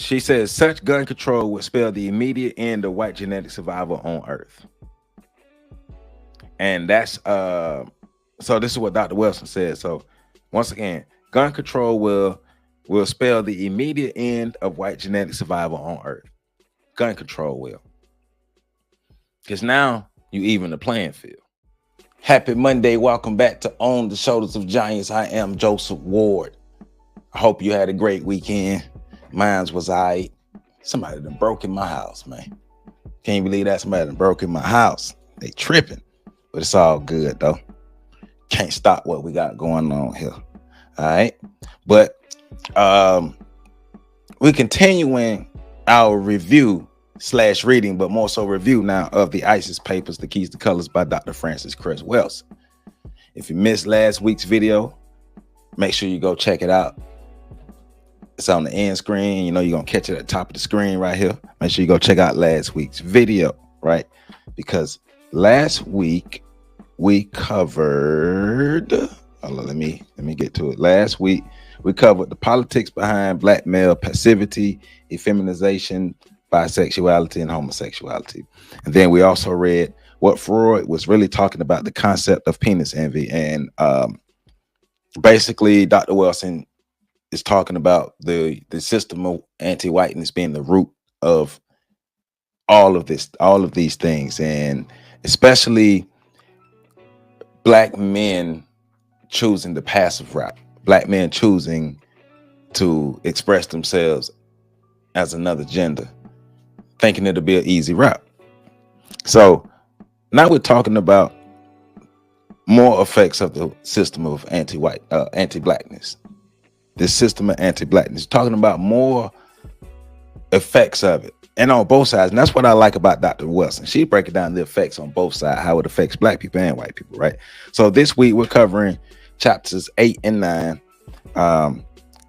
she says such gun control would spell the immediate end of white genetic survival on Earth. And that's so this is what Dr. Welsing said. So once again, gun control will spell the immediate end of white genetic survival on Earth. Gun control will. Because now you even the playing field. Happy Monday. Welcome back to On the Shoulders of Giants. I am Joseph Ward. I hope you had a great weekend. Mine was all right. Somebody done broke in my house, man. Can't believe that somebody done broke in my house. They tripping. But it's all good, though. Can't stop what we got going on here. All right. But we're continuing our review / reading, but more so review now of the ISIS papers, The Keys to Colors by Dr. Francis Cress Welsing. If you missed last week's video, make sure you go check it out. It's on the end screen. You know, you're going to catch it at the top of the screen right here. Make sure you go check out last week's video, right? Because last week we covered, let me get to it. Last week we covered the politics behind black male passivity, effeminization, bisexuality, and homosexuality. And then we also read what Freud was really talking about, the concept of penis envy. And basically Dr. Welsing is talking about the system of anti-whiteness being the root of all of these things, and especially black men choosing the passive route, black men choosing to express themselves as another gender, thinking it'll be an easy route. So now we're talking about more effects of the system of anti-blackness. This system of anti-blackness, talking about more effects of it, and on both sides. And that's what I like about Dr. Welsing. She breaking down the effects on both sides, how it affects black people and white people, right? So this week we're covering chapters 8 and 9,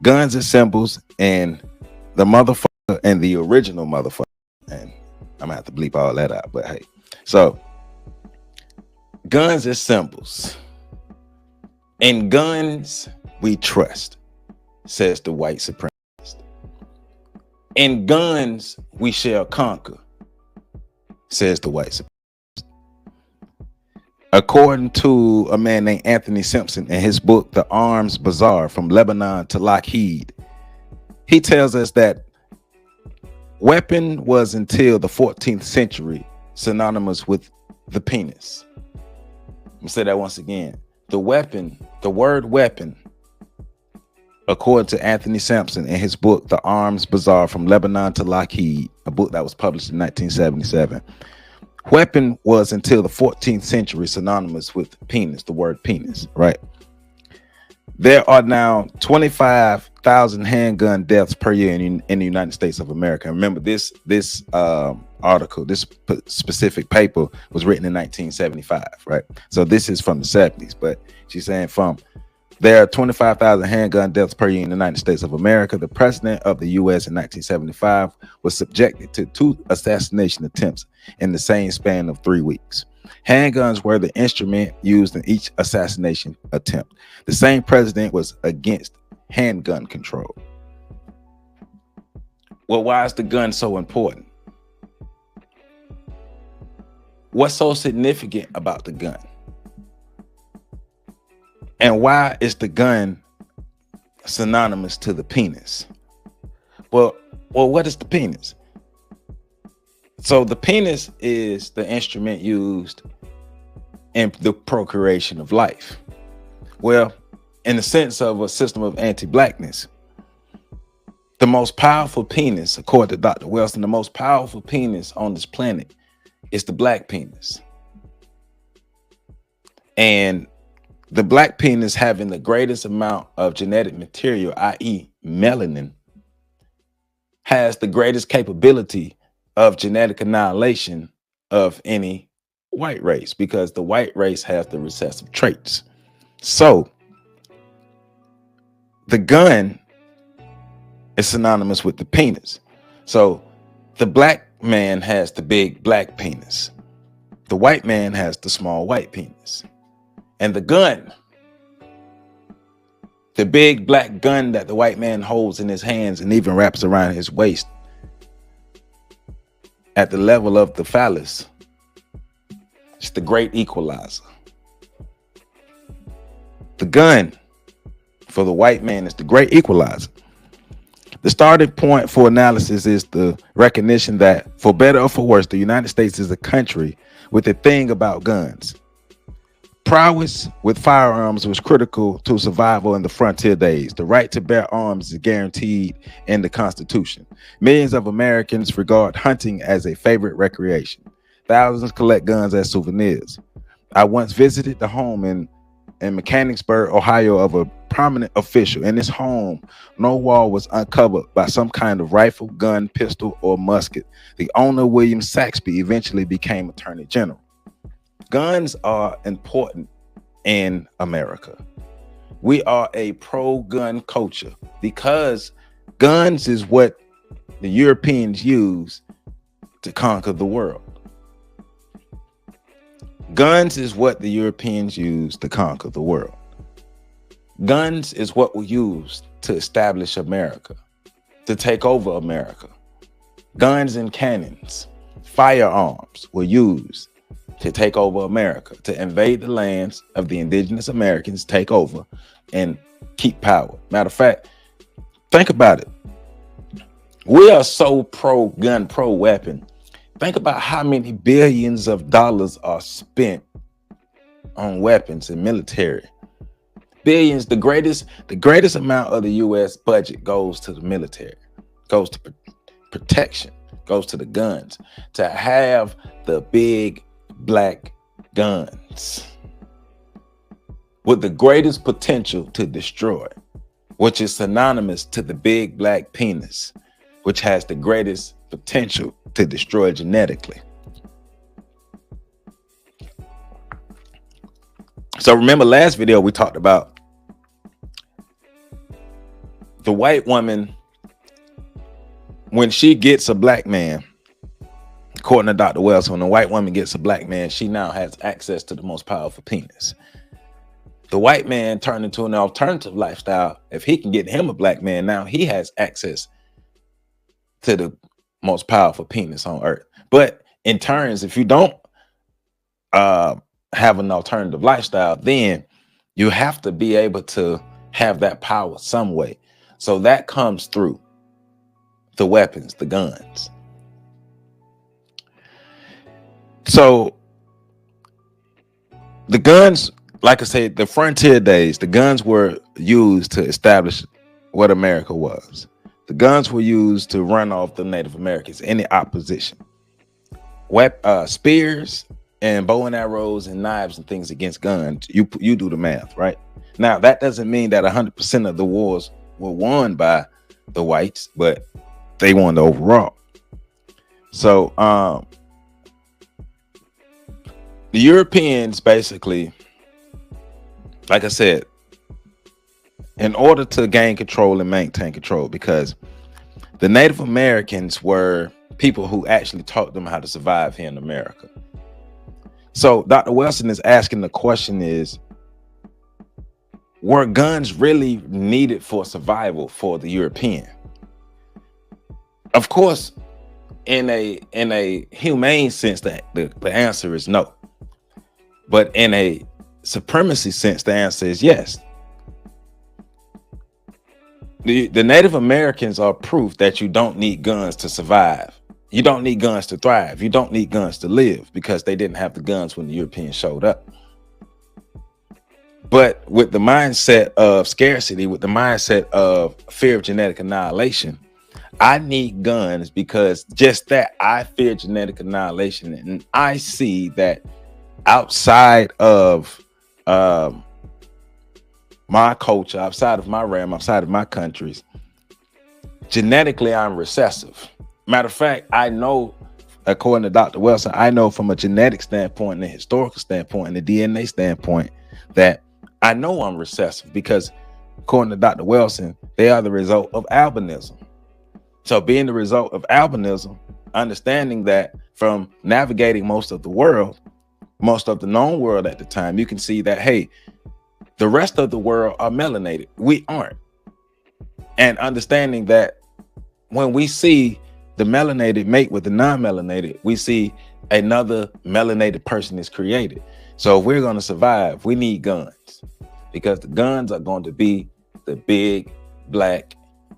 guns and symbols, and the motherfucker and the original motherfucker. And I'm gonna have to bleep all that out, but hey. So guns and symbols. In guns we trust, says the white supremacist. In guns we shall conquer, says the white supremacist. According to a man named Anthony Simpson in his book, The Arms Bazaar, From Lebanon to Lockheed, he tells us that weapon was until the 14th century synonymous with the penis. Let me say that once again. The word weapon, according to Anthony Sampson in his book, The Arms Bazaar, From Lebanon to Lockheed, a book that was published in 1977. Weapon was until the 14th century synonymous with penis, the word penis, right? There are now 25,000 handgun deaths per year in the United States of America. Remember, this article, this specific paper was written in 1975, right? So this is from the 70s, but she's saying there are 25,000 handgun deaths per year in the United States of America. The president of the U.S. in 1975 was subjected to 2 assassination attempts in the same span of 3 weeks. Handguns were the instrument used in each assassination attempt. The same president was against handgun control. Well, why is the gun so important? What's so significant about the gun? And why is the gun synonymous to the penis? Well, what is the penis? So the penis is the instrument used in the procreation of life. Well, in the sense of a system of anti-blackness, the most powerful penis, according to Dr. Welsing, the most powerful penis on this planet is the black penis. And the black penis, having the greatest amount of genetic material, i.e. melanin, has the greatest capability of genetic annihilation of any white race, because the white race has the recessive traits. So the gun is synonymous with the penis. So the black man has the big black penis. The white man has the small white penis. And the gun The big black gun that the white man holds in his hands and even wraps around his waist at the level of the phallus. It's the great equalizer. The gun for the white man is the great equalizer. The starting point for analysis is the recognition that, for better or for worse, the United States is a country with a thing about guns. Prowess with firearms was critical to survival in the frontier days. The right to bear arms is guaranteed in the Constitution. Millions of Americans regard hunting as a favorite recreation. Thousands collect guns as souvenirs. I once visited the home in Mechanicsburg, Ohio, of a prominent official. In his home, no wall was uncovered by some kind of rifle, gun, pistol, or musket. The owner, William Saxby, eventually became Attorney General. Guns are important in America. We are a pro-gun culture because guns is what the Europeans use to conquer the world. Guns is what the Europeans used to conquer the world. Guns is what we used to establish America, to take over America. Guns and cannons, firearms were used to take over America, to invade the lands of the indigenous Americans, take over and keep power. Matter of fact, think about it. We are so pro-gun, pro-weapon. Think about how many billions of dollars are spent on weapons and military. Billions. The greatest amount of the U.S. budget goes to the military, goes to protection, goes to the guns, to have the big black guns with the greatest potential to destroy, which is synonymous to the big black penis, which has the greatest potential to destroy genetically. So remember last video we talked about the white woman, when she gets a black man. According to Dr. Welsing, when a white woman gets a black man, she now has access to the most powerful penis. The white man turned into an alternative lifestyle. If he can get him a black man, now he has access to the most powerful penis on earth. But in turns, if you don't have an alternative lifestyle, then you have to be able to have that power some way. So that comes through the weapons, the guns. So the guns, like I said, the frontier days, the guns were used to establish what America was. The guns were used to run off the Native Americans, any opposition. Spears and bow and arrows and knives and things against guns, you do the math, right? Now, that doesn't mean that 100% of the wars were won by the whites, but they won the overall. So, the Europeans basically, like I said, in order to gain control and maintain control, because the Native Americans were people who actually taught them how to survive here in America. So Dr. Welsing is asking the question is, were guns really needed for survival for the European? Of course, in a humane sense, the answer is no. But in a supremacy sense, the answer is yes. The Native Americans are proof that you don't need guns to survive. You don't need guns to thrive. You don't need guns to live, because they didn't have the guns when the Europeans showed up. But with the mindset of scarcity, with the mindset of fear of genetic annihilation, I need guns because just that, I fear genetic annihilation. And I see that outside of my culture, outside of my realm, outside of my countries, genetically, I'm recessive. Matter of fact, I know, according to Dr. Welsing, I know from a genetic standpoint and a historical standpoint and a DNA standpoint that I know I'm recessive, because according to Dr. Welsing, they are the result of albinism. So being the result of albinism, understanding that from navigating most of the world, most of the known world at the time, you can see that, hey, The rest of the world are melanated. We aren't. And understanding that when we see the melanated mate with the non-melanated, we see another melanated person is created. So if we're going to survive, we need guns, because the guns are going to be the big black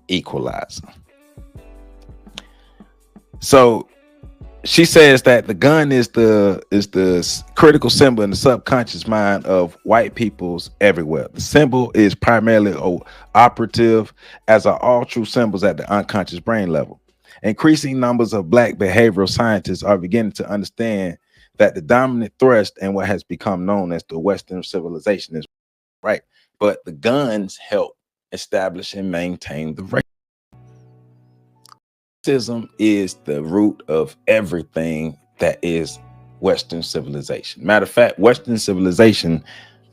equalizer. So she says that the gun is the critical symbol in the subconscious mind of white peoples everywhere. The symbol is primarily operative, as are all true symbols at the unconscious brain level. Increasing numbers of black behavioral scientists are beginning to understand that the dominant thrust in what has become known as the Western civilization is right, but the guns help establish and maintain the race. Racism is the root of everything that is Western civilization. Matter of fact, Western civilization,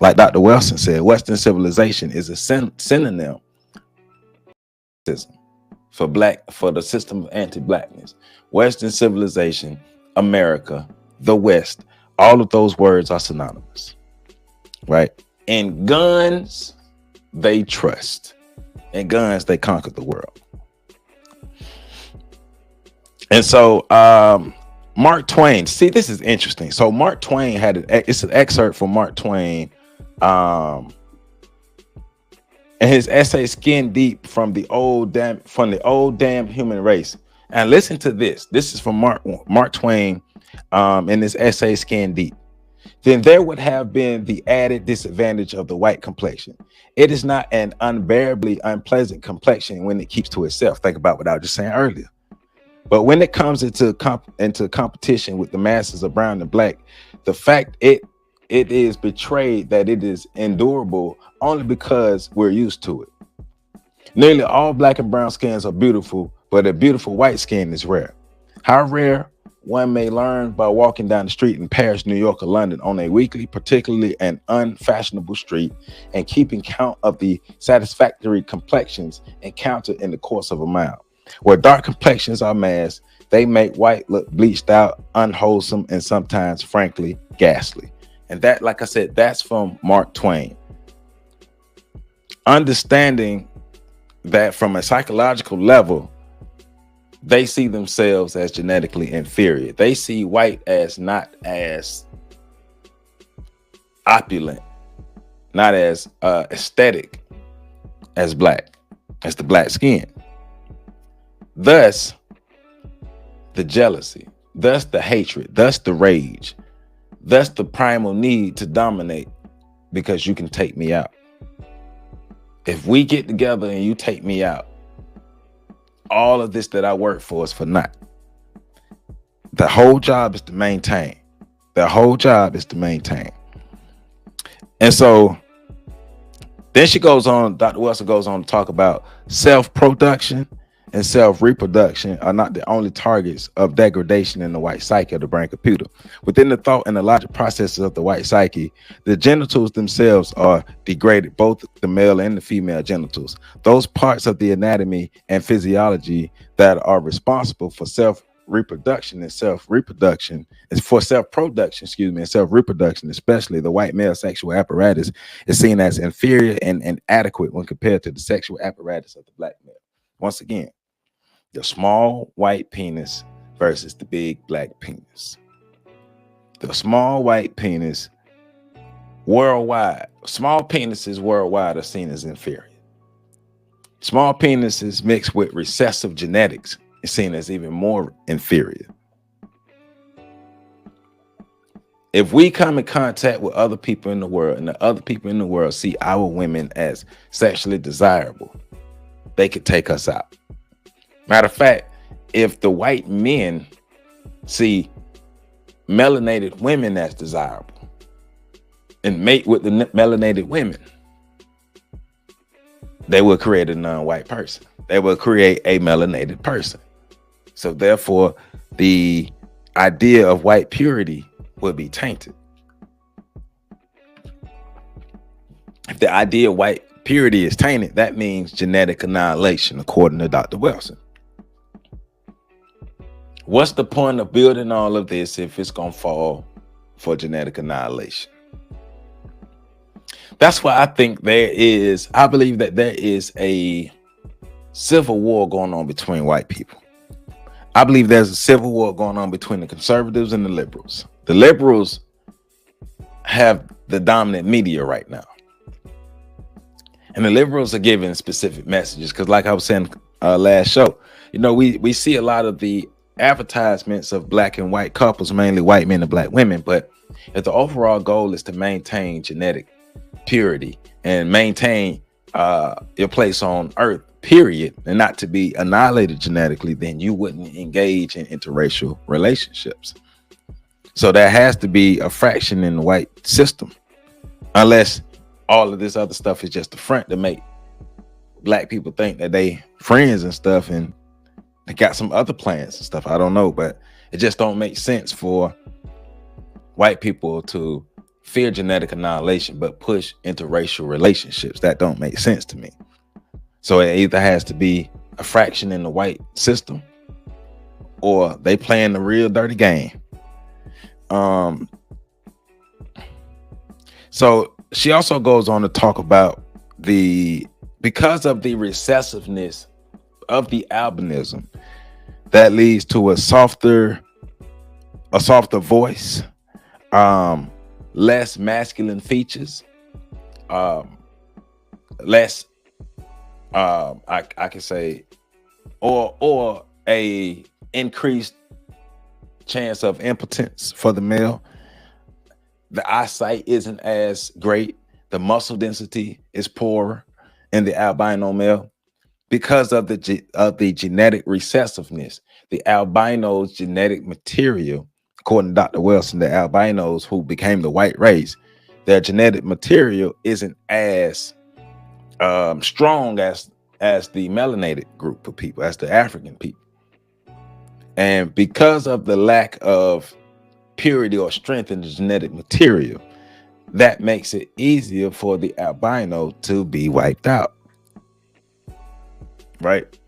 like Dr. Welsing said, Western civilization is a synonym for the system of anti-blackness. Western civilization, America, the West, all of those words are synonymous, right? In guns, they trust. In guns, they conquered the world. And so Mark Twain, see, this is interesting. So Mark Twain it's an excerpt from Mark Twain and his essay Skin Deep from the old damn human race. And listen to this. This is from Mark Twain in his essay Skin Deep. Then there would have been the added disadvantage of the white complexion. It is not an unbearably unpleasant complexion when it keeps to itself. Think about what I was just saying earlier. But when it comes into competition with the masses of brown and black, the fact it is betrayed that it is endurable only because we're used to it. Nearly all black and brown skins are beautiful, but a beautiful white skin is rare. How rare? One may learn by walking down the street in Paris, New York, or London on a weekly, particularly an unfashionable street, and keeping count of the satisfactory complexions encountered in the course of a mile. Where dark complexions are masked, they make white look bleached out, unwholesome, and sometimes, frankly, ghastly. And that, like I said, that's from Mark Twain. Understanding that from a psychological level, they see themselves as genetically inferior. They see white as not as opulent, not as aesthetic as black, as the black skin. Thus, the jealousy, thus the hatred, thus the rage, thus the primal need to dominate, because you can take me out. If we get together and you take me out, all of this that I work for is for naught. The whole job is to maintain. The whole job is to maintain. And so then she goes on, Dr. Welsing goes on to talk about self-production and self-reproduction are not the only targets of degradation in the white psyche of the brain computer. Within the thought and the logic processes of the white psyche, the genitals themselves are degraded, both the male and the female genitals. Those parts of the anatomy and physiology that are responsible for self-reproduction, and self-reproduction, and self-reproduction, especially the white male sexual apparatus, is seen as inferior and inadequate when compared to the sexual apparatus of the black male. Once again, the small white penis versus the big black penis. The small white penis worldwide, small penises worldwide are seen as inferior. Small penises mixed with recessive genetics is seen as even more inferior. If we come in contact with other people in the world, and the other people in the world see our women as sexually desirable, they could take us out. Matter of fact, if the white men see melanated women as desirable and mate with the melanated women, they will create a non-white person. They will create a melanated person. So therefore, the idea of white purity will be tainted. If the idea of white purity is tainted, that means genetic annihilation, according to Dr. Welsing. What's the point of building all of this if it's going to fall for genetic annihilation? That's why I think I believe that there is a civil war going on between white people. I believe there's a civil war going on between the conservatives and the liberals. The liberals have the dominant media right now. And the liberals are giving specific messages because, like I was saying last show, we see a lot of the advertisements of black and white couples, mainly white men and black women. But if the overall goal is to maintain genetic purity and maintain your place on Earth, period, and not to be annihilated genetically, then you wouldn't engage in interracial relationships. So there has to be a fraction in the white system, unless all of this other stuff is just a front to make black people think that they friends and stuff, and they got some other plans and stuff. I don't know, but it just don't make sense for white people to fear genetic annihilation but push interracial relationships. That don't make sense to me. So it either has to be a fraction in the white system, or they playing the real dirty game. So she also goes on to talk about because of the recessiveness of the albinism, that leads to a softer voice, less masculine features, less I can say, or a increased chance of impotence for the male. The eyesight isn't as great. The muscle density is poorer in the albino male because of the genetic recessiveness. The albino's genetic material, according to Dr. Welsing, the albinos who became the white race, their genetic material isn't as strong as the melanated group of people, as the African people. And because of the lack of purity or strength in the genetic material, that makes it easier for the albino to be wiped out. Right?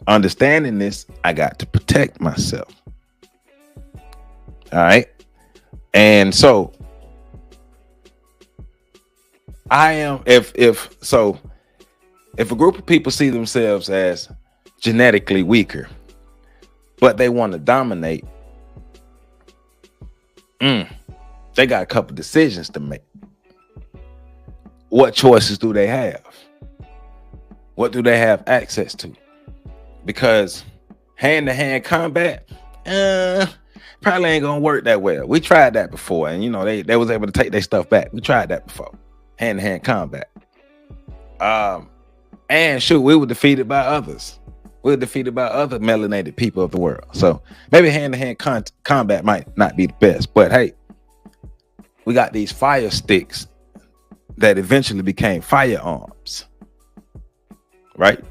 Understanding this, I got to protect myself. All right. And so if a group of people see themselves as genetically weaker, but they want to dominate, they got a couple decisions to make. What choices do they have? What do they have access to? Because hand-to-hand combat, probably ain't gonna work that well. We tried that before, and they was able to take their stuff back. We tried that before, hand-to-hand combat. And shoot, we were defeated by others. We were defeated by other melanated people of the world. So maybe hand-to-hand combat might not be the best, but hey, we got these fire sticks that eventually became firearms, right?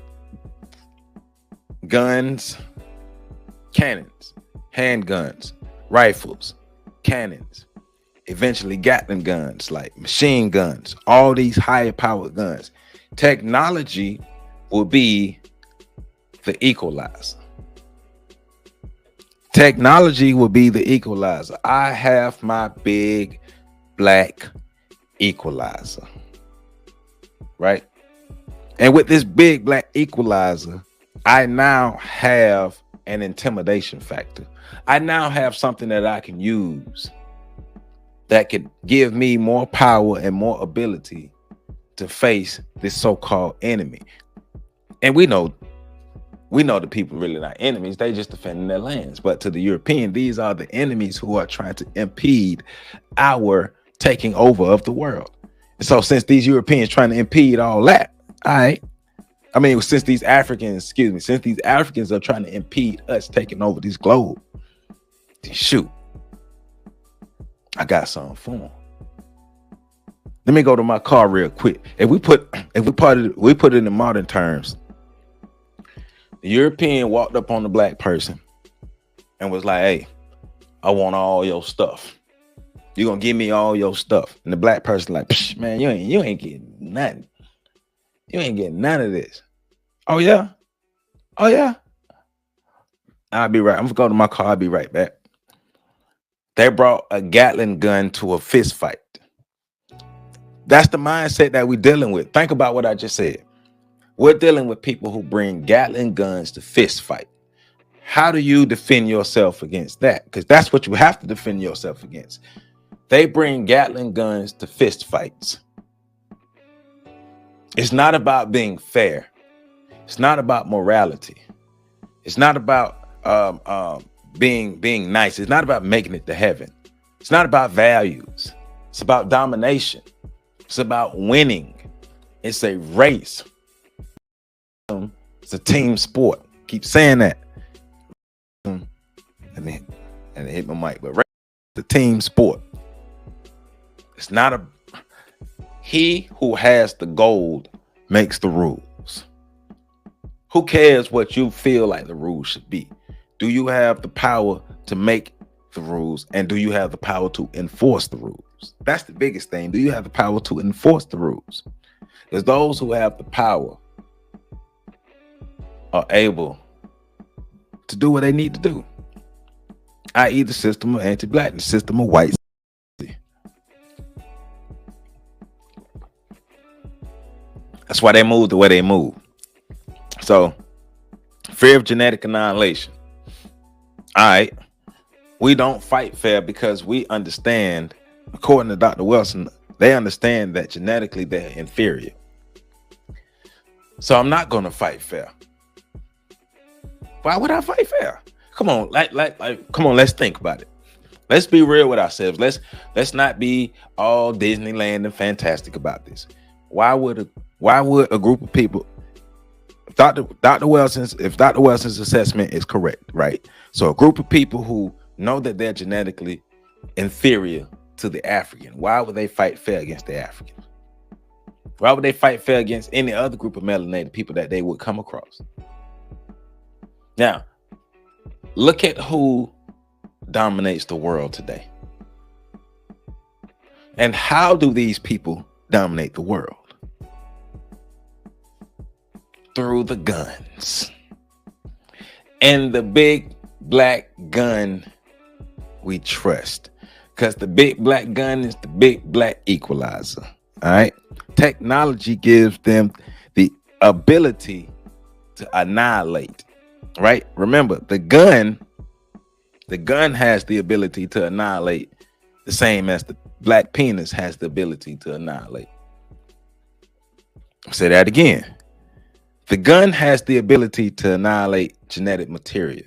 Guns, cannons, handguns, rifles, cannons, eventually Gatling guns, like machine guns, all these higher powered guns. Technology will be the equalizer. Technology will be the equalizer. I have my big black equalizer, right? And with this big black equalizer, I now have an intimidation factor. I now have something that I can use that could give me more power and more ability to face this so-called enemy. And we know the people really not enemies. They just defending their lands. But to the European, these are the enemies who are trying to impede our taking over of the world. And so since these Europeans trying to impede all that, since these Africans are trying to impede us taking over this globe, then shoot, I got something for them. Let me go to my car real quick. If we put it in modern terms, the European walked up on the black person and was like, "Hey, I want all your stuff. You're gonna give me all your stuff." And the black person like, "Psh, man, you ain't getting nothing. You ain't getting none of this." "Oh yeah? Oh yeah?" I'll be right. I'm gonna go to my car. I'll be right back. They brought a Gatling gun to a fist fight. That's the mindset that we're dealing with. Think about what I just said. We're dealing with people who bring Gatling guns to fist fight. How do you defend yourself against that? Because that's what you have to defend yourself against. They bring Gatling guns to fist fights. It's not about being fair. It's not about morality. It's not about being nice. It's not about making it to heaven. It's not about values. It's about domination. It's about winning. It's a race. It's a team sport. Keep saying that. And hit my mic, but the team sport. It's not a. He who has the gold makes the rules. Who cares what you feel like the rules should be? Do you have the power to make the rules, and do you have the power to enforce the rules? That's the biggest thing. Do you have the power to enforce the rules? Because those who have the power are able to do what they need to do, i.e. the system of anti-black, the system of white. That's why they move the way they move. So, fear of genetic annihilation. All right. We don't fight fair because we understand, according to Dr. Welsing, they understand that genetically they're inferior. So I'm not going to fight fair. Why would I fight fair? Come on, come on, let's think about it. Let's be real with ourselves. Let's not be all Disneyland and fantastic about this. Why would a group of people, if Dr. Welsing's assessment is correct, right? So a group of people who know that they're genetically inferior to the African, why would they fight fair against the African? Why would they fight fair against any other group of melanated people that they would come across? Now, look at who dominates the world today. And how do these people dominate the world? Through the guns. And the big black gun we trust. Because the big black gun is the big black equalizer. All right. Technology gives them the ability to annihilate. Right? Remember, the gun has the ability to annihilate the same as the black penis has the ability to annihilate. I'll say that again. The gun has the ability to annihilate genetic material.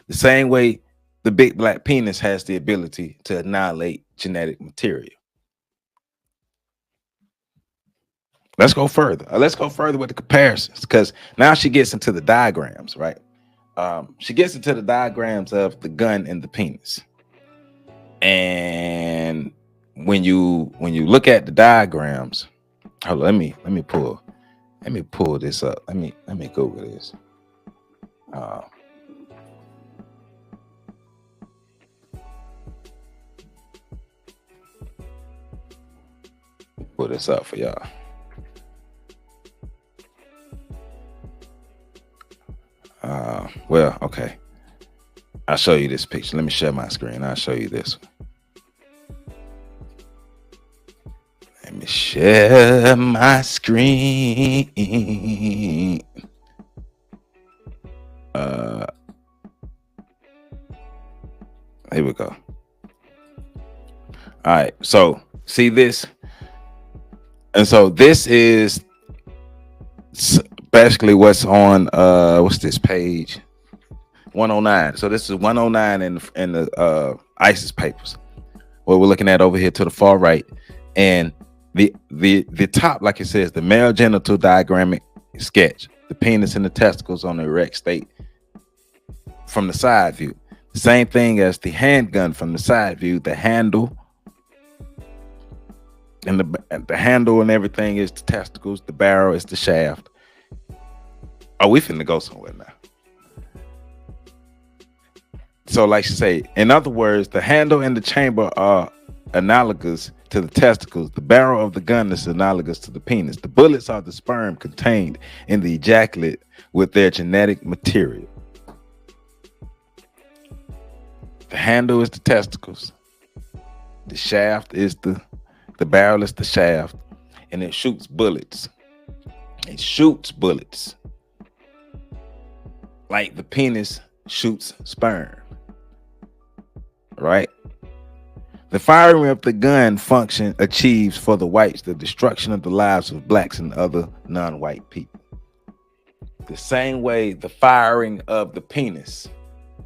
The same way the big black penis has the ability to annihilate genetic material. Let's go further. Let's go further with the comparisons, because now she gets into the diagrams, right? She gets into the diagrams of the gun and the penis. And when you look at the diagrams, hold on, let me pull this up. Let me Google this. Pull this up for y'all. Well, okay. I'll show you this picture. Let me share my screen. I'll show you this one. Let me share my screen. Here we go. All right. So see this? And so this is basically what's on what's this page 109. So this is 109 in the ISIS papers, what we're looking at over here to the far right. And the top, like it says, the male genital diagrammic sketch, the penis and the testicles on the erect state from the side view. The same thing as the handgun from the side view. The handle and the handle and everything is the testicles. The barrel is the shaft. Oh, we finna go somewhere now. So like you say, in other words, the handle and the chamber are analogous to the testicles. The barrel of the gun is analogous to the penis. The bullets are the sperm contained in the ejaculate with their genetic material. The handle is the testicles. The shaft is the barrel is the shaft. and it shoots bullets. It shoots bullets like the penis shoots sperm, right? The firing of the gun function achieves for the whites the destruction of the lives of blacks and other non-white people. The same way the firing of the penis,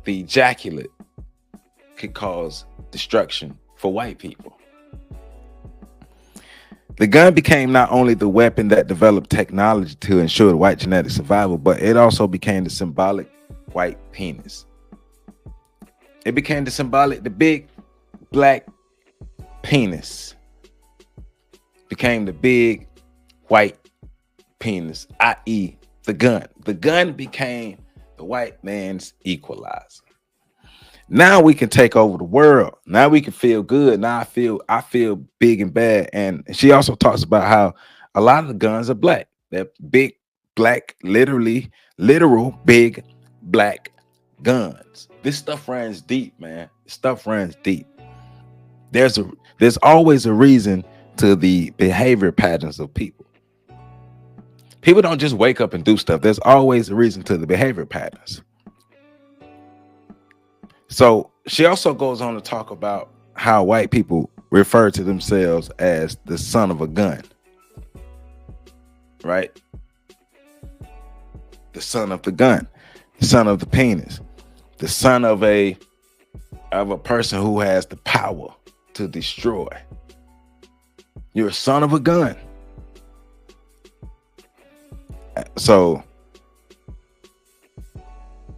the ejaculate, could cause destruction for white people. The gun became not only the weapon that developed technology to ensure white genetic survival, but it also became the symbolic white penis. It became the big black penis became the big white penis, i.e. the gun. The gun became the white man's equalizer. Now we can take over the world. Now we can feel good. Now I feel big and bad. And she also talks about how a lot of the guns are black. They're big black, literal big black guns. This stuff runs deep, man. This stuff runs deep. There's always a reason to the behavior patterns of people. People don't just wake up and do stuff. There's always a reason to the behavior patterns. So she also goes on to talk about how white people refer to themselves as the son of a gun, right? The son of the gun, the son of the penis, the son of a person who has the power to destroy. You're a son of a gun. So,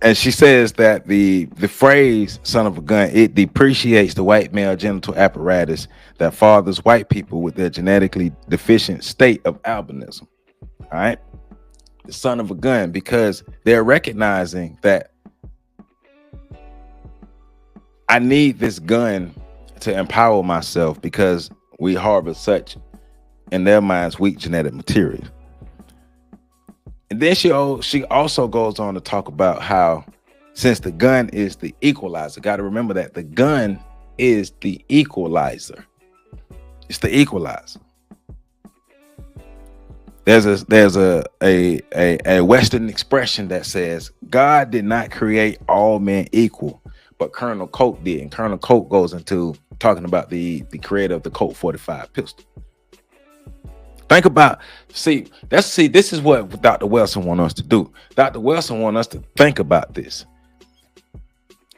and she says that the phrase son of a gun, it depreciates the white male genital apparatus that fathers white people with their genetically deficient state of albinism. All right. The son of a gun, because they're recognizing that I need this gun to empower myself because we harbor such, in their minds, weak genetic material. And then she also goes on to talk about how, since the gun is the equalizer, got to remember that the gun is the equalizer. It's the equalizer. There's a Western expression that says God did not create all men equal, but Colonel Coke did. And Colonel Coke goes into talking about the creator of the Colt 45 pistol. Think about, this is what Dr. Welsing wants us to do. Dr. Welsing wants us to think about this.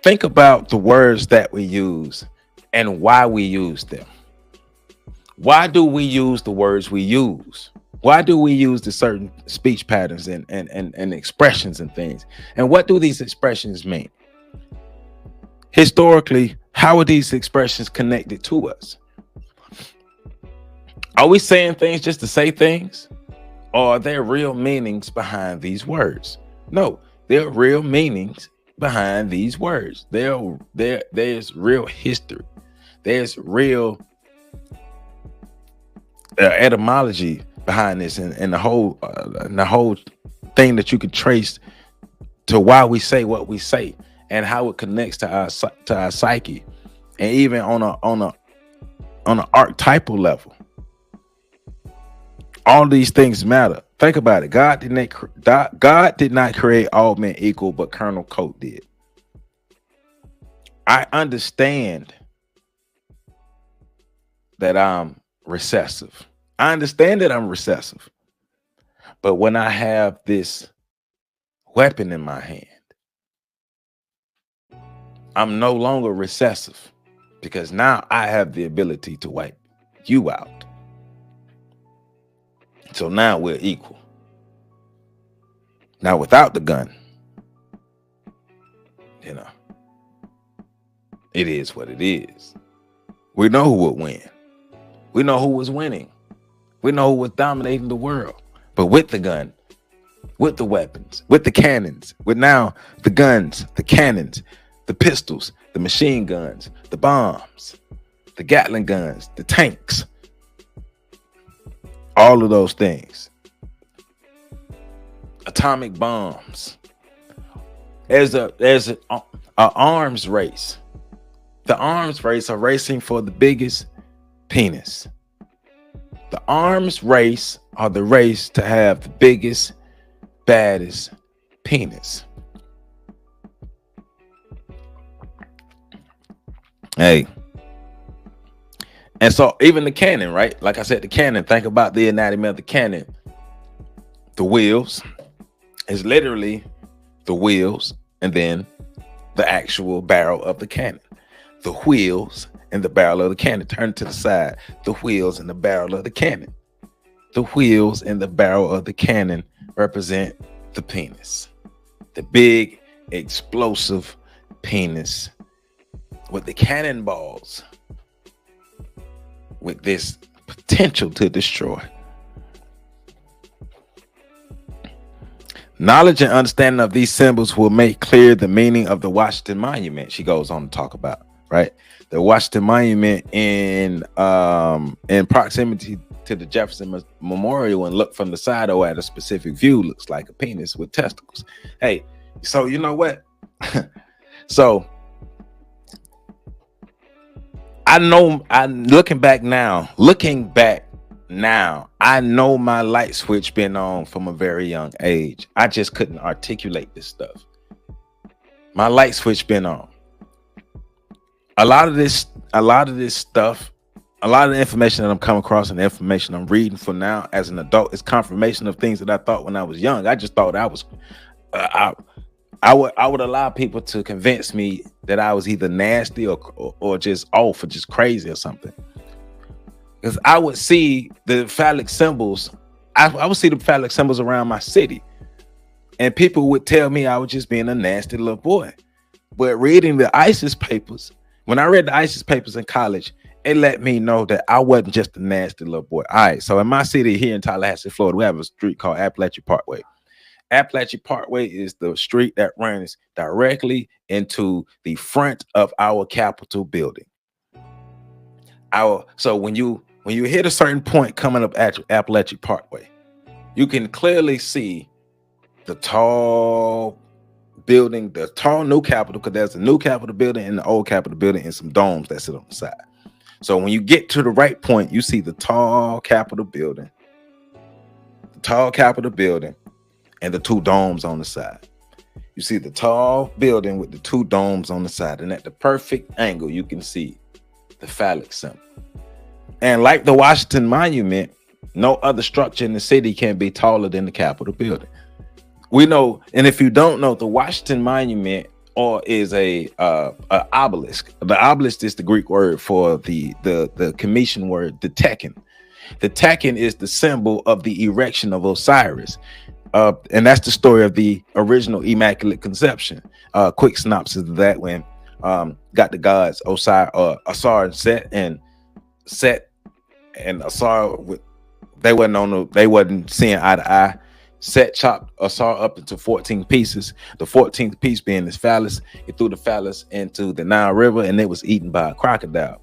Think about the words that we use and why we use them. Why do we use the words we use? Why do we use the certain speech patterns and expressions and things? And what do these expressions mean? Historically, how are these expressions connected to us? Are we saying things just to say things? Or are there real meanings behind these words? No, there are real meanings behind these words. There's real history. There's real etymology behind this, and the whole thing that you could trace to why we say what we say and how it connects to our psyche, and even on an archetypal level. All these things matter. Think about it. God did not create all men equal, but Colonel Coke did. I understand that I'm recessive. But when I have this weapon in my hand, I'm no longer recessive, because now I have the ability to wipe you out. So now we're equal. Now without the gun, it is what it is. We know who would win. We know who was winning. We know who was dominating the world. But with the gun, with the weapons, with the cannons, with now the guns, the cannons, the pistols, the machine guns, the bombs, the Gatling guns, the tanks, all of those things, atomic bombs. There's an arms race. The arms race are racing for the biggest penis. The arms race are the race to have the biggest, baddest penis. Hey. And so even the cannon, right? Like I said, the cannon, think about the anatomy of the cannon. The wheels is literally the wheels and then the actual barrel of the cannon. The wheels and the barrel of the cannon. Turn to the side. The wheels and the barrel of the cannon. The wheels and the barrel of the cannon represent the penis. The big, explosive penis with the cannonballs, with this potential to destroy. Knowledge and understanding of these symbols will make clear the meaning of the Washington Monument, she goes on to talk about, right? The Washington Monument in proximity to the Jefferson Memorial, and look from the side or at a specific view, looks like a penis with testicles. Hey, so you know what? So I know, looking back now, I know my light switch been on from a very young age. I just couldn't articulate this stuff. My light switch been on. A lot of this stuff, a lot of the information that I'm coming across and the information I'm reading for now as an adult is confirmation of things that I thought when I was young. I just thought I was, I would allow people to convince me that I was either nasty or just off or just crazy or something. Because I would see the phallic symbols. I would see the phallic symbols around my city. And people would tell me I was just being a nasty little boy. But reading the ISIS papers, when I read the ISIS papers in college, it let me know that I wasn't just a nasty little boy. All right, so in my city here in Tallahassee, Florida, we have a street called Appalachia Parkway. Appalachia Parkway is the street that runs directly into the front of our Capitol building. So when you hit a certain point coming up at Appalachia Parkway, you can clearly see the tall building, the tall new Capitol, because there's a new Capitol building and the old Capitol building and some domes that sit on the side. So when you get to the right point, you see the tall Capitol building, and the two domes on the side. You see the tall building with the two domes on the side, and at the perfect angle, you can see the phallic symbol. And like the Washington Monument, no other structure in the city can be taller than the Capitol building. We know, and if you don't know, the Washington Monument is a obelisk. The obelisk is the Greek word for the Commission word, the tekken. The tekken is the symbol of the erection of Osiris. And that's the story of the original Immaculate Conception. Quick synopsis of that: when got the gods Osiris, Asar and Set and Asar, they wasn't seeing eye to eye. Set chopped Asar up into 14 pieces. The 14th piece being his phallus. He threw the phallus into the Nile River, and it was eaten by a crocodile.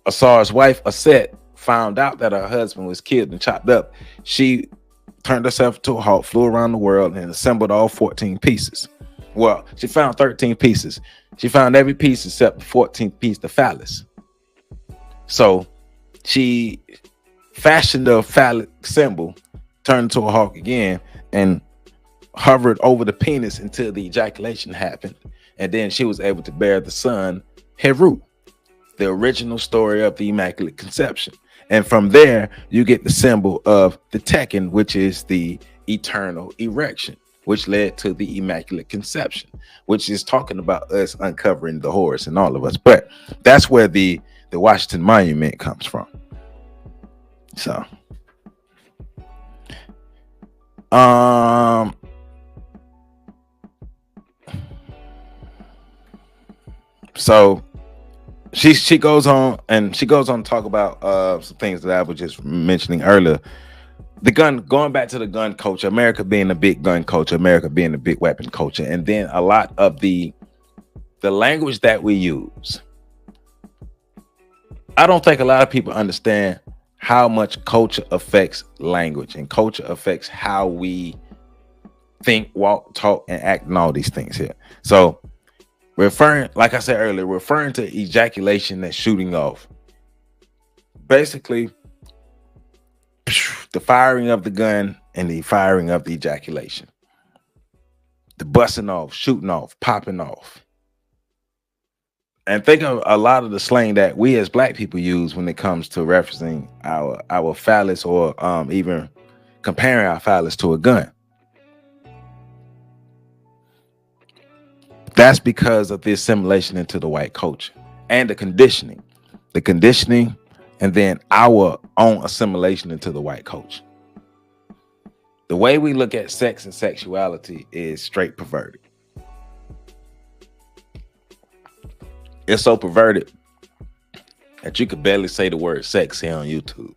Asar's wife, Aset, found out that her husband was killed and chopped up. She turned herself to a hawk, flew around the world, and assembled all 14 pieces. Well, she found 13 pieces. She found every piece except the 14th piece, the phallus. So she fashioned a phallic symbol, turned into a hawk again, and hovered over the penis until the ejaculation happened. And then she was able to bear the son, Heru, the original story of the Immaculate Conception. And from there, you get the symbol of the tekken, which is the eternal erection, which led to the Immaculate Conception, which is talking about us uncovering the horse in all of us. But that's where the Washington Monument comes from. So she goes on to talk about some things that I was just mentioning earlier. Going back to the gun culture, America being a big gun culture, America being a big weapon culture, and then a lot of the language that we use. I don't think a lot of people understand how much culture affects language, and culture affects how we think, walk, talk, and act, and all these things here. So like I said earlier, referring to ejaculation as shooting off. Basically, the firing of the gun and the firing of the ejaculation, the busting off, shooting off, popping off. And think of a lot of the slang that we as black people use when it comes to referencing our phallus, or even comparing our phallus to a gun. That's because of the assimilation into the white culture and the conditioning, and then our own assimilation into the white culture. The way we look at sex and sexuality is straight perverted. It's so perverted that you could barely say the word sex here on YouTube.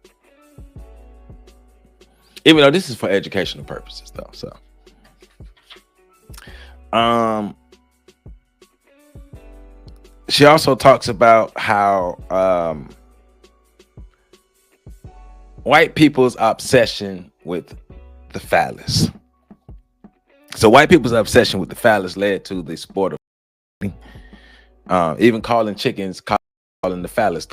Even though this is for educational purposes, though. So, she also talks about how white people's obsession with the phallus. So white people's obsession with the phallus led to the sport of even calling chickens, calling the phallus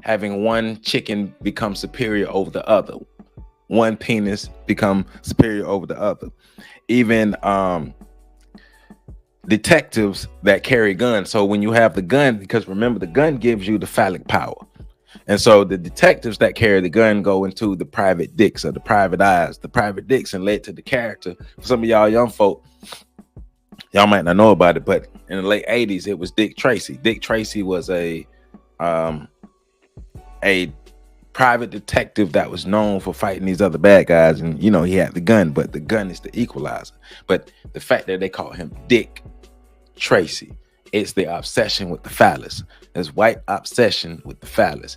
having one chicken become superior over the other, one penis become superior over the other. Even detectives that carry guns. So when you have the gun, because remember, the gun gives you the phallic power. And so the detectives that carry the gun go into the private dicks, or the private eyes, the private dicks, and led to the character. For some of y'all young folk, y'all might not know about it, but in the late 80s, it was Dick Tracy. Dick Tracy was a private detective that was known for fighting these other bad guys. And, you know, he had the gun, but the gun is the equalizer. But the fact that they call him Dick Tracy, it's the obsession with the phallus. There's white obsession with the phallus.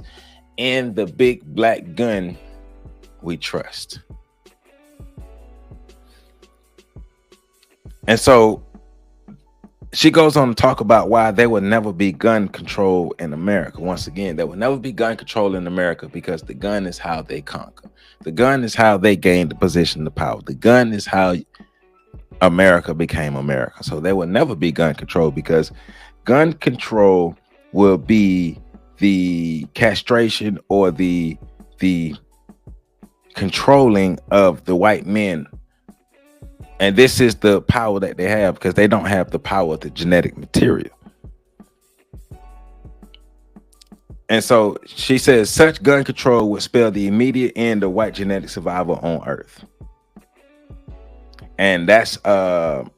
In the big black gun we trust. And so she goes on to talk about why there will never be gun control in America. Once again, there will never be gun control in America because the gun is how they conquer. The gun is how they gained the position of power. The gun is how America became America. So there will never be gun control, because gun control will be the castration or the controlling of the white men. And this is the power that they have, because they don't have the power of the genetic material. And so she says such gun control would spell the immediate end of white genetic survival on Earth. And that's so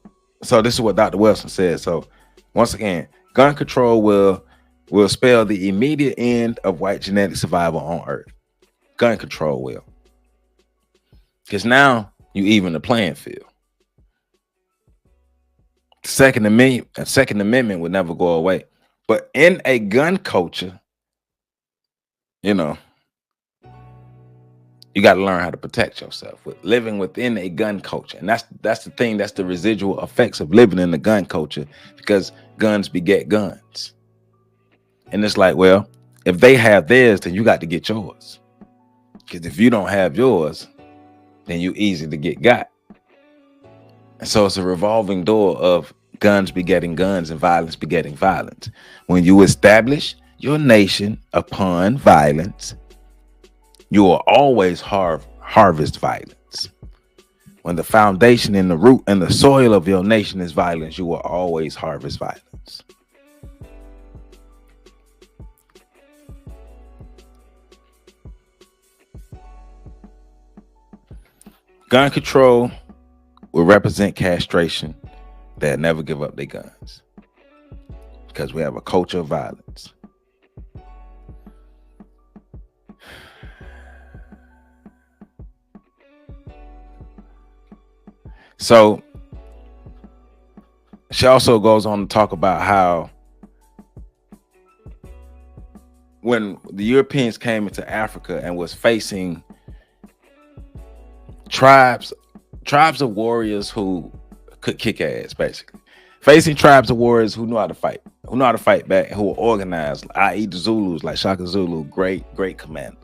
this is what Dr. Welsing says. So once again, gun control will spell the immediate end of white genetic survival on Earth. Gun control will. Because now you even the playing field. Second Amendment would never go away. But in a gun culture, you know, you got to learn how to protect yourself with living within a gun culture. And that's the thing, that's the residual effects of living in the gun culture, because guns beget guns. And it's like, well, if they have theirs, then you got to get yours. Because if you don't have yours, then you're easy to get got. And so it's a revolving door of guns begetting guns and violence begetting violence. When you establish your nation upon violence, you will always harvest violence. When the foundation and the root and the soil of your nation is violence, you will always harvest violence. Gun control will represent castration that never give up their guns, because we have a culture of violence. So she also goes on to talk about how when the Europeans came into Africa and was facing tribes of warriors who could kick ass, basically. Facing tribes of warriors who knew how to fight back, who were organized, i.e. the Zulus, like Shaka Zulu, great commander.